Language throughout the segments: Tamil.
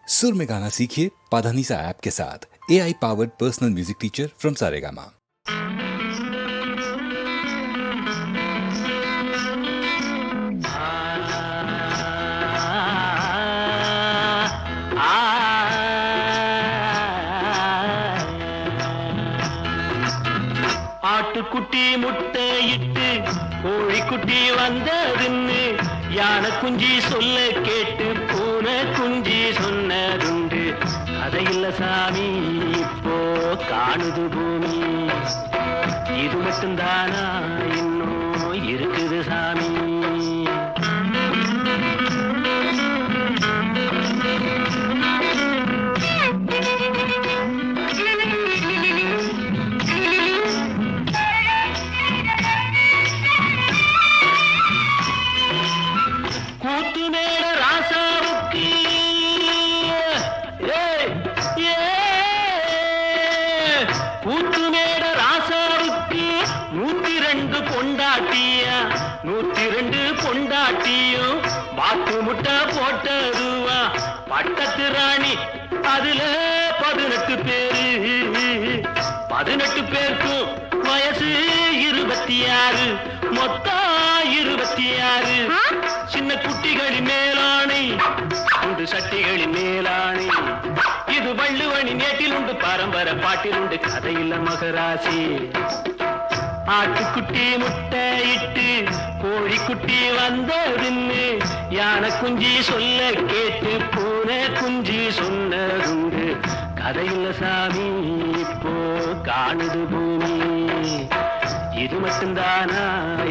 सुर में गाना सीखिए पाधानीसा ऐप के साथ। AI powered personal music teacher from Saregama. ஆட்டுக்குட்டி முட்டையிட்டு கோழிக்குட்டி வந்ததுன்னு யானை குஞ்சி சொல்ல கேட்டு பூனை குஞ்சி சொன்னதுண்டு. அதையில்ல சாமி இப்போ காணுது பூமி, இது மட்டும்தானா இன்னும் இருக்குது சாமி. கூத்துமேட ராசாவுக்கு 102 பொண்டாட்டியா, 102 பொண்டாட்டியும் பாத்து முட்டை போட்டதுவா. பட்டத்து ராணி அதுல 18 பேரு, 18 பேருக்கும் வயசு 26, மொத்தம் 26. சின்ன குட்டிகளின் மேலானை, உண்டு சட்டிகளின் மேலானை. இது வள்ளுவனி நேட்டில் உண்டு, பரம்பரை பாட்டில் உண்டு, கதையில்ல மகராசி. ஆட்டுக்குட்டி முட்டையிட்டு கோழிக்குட்டி வந்ததுன்னு யானை குஞ்சி சொல்ல கேட்டு பூனை குஞ்சி சொன்னதுண்டு. கதையில்ல சாமி இப்போ காணுது பூமி, இது மட்டும்தானா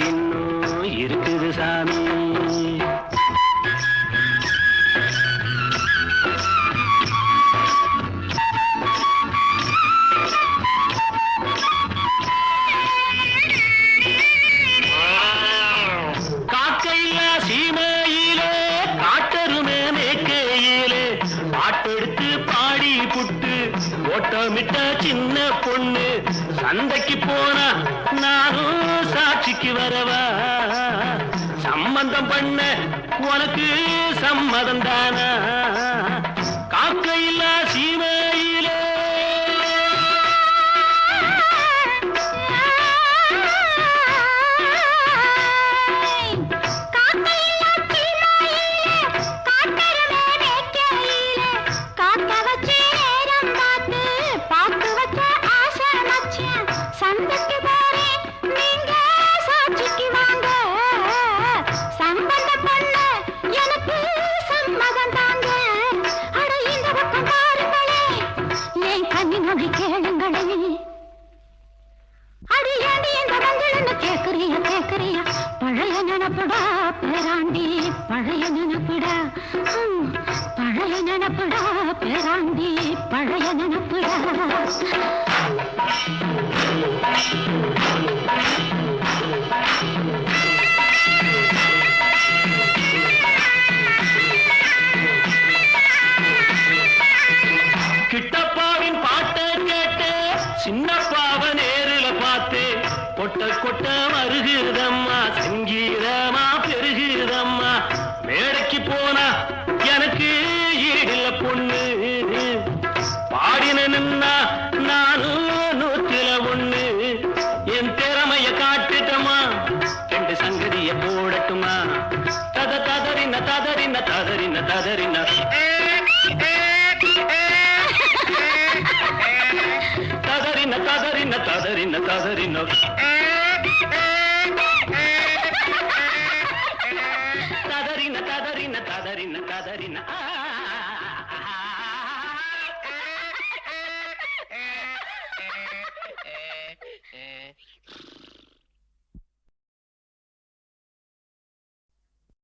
இன்னும் இருக்குது சாமி. ஓட்டமிட்ட சின்ன பொண்ணு சந்தைக்கு போனா நானும் சாட்சிக்கு வரவா. சம்பந்தம் பண்ண உனக்கு சம்மதம் தானா? காக்கையில்லா சீமையிலே பழைய நினப்புடா பேராண்டி, பழைய நினப்புடா, பழைய நினப்புடா பேராண்டி, பழைய நினப்புடா. கிட்டப்பாவின் பாட்டை கேட்டு சின்னப்பாவை நேரில பார்த்து கொட்ட கொட்ட வருகிறதம்மா, சங்கீதமா பெருகிறதம்மா. மேடைக்கு போனா எனக்கு ஈடில்ல பொண்ணு, பாடினா நானும் 101. என் திறமைய காட்டுட்டமா, 2 சங்கதிய போடட்டுமா? ததறின ததறின ததறின ததறின ததறின ததறின ததறின ததறின ததறின ததறின ததறின ததறின.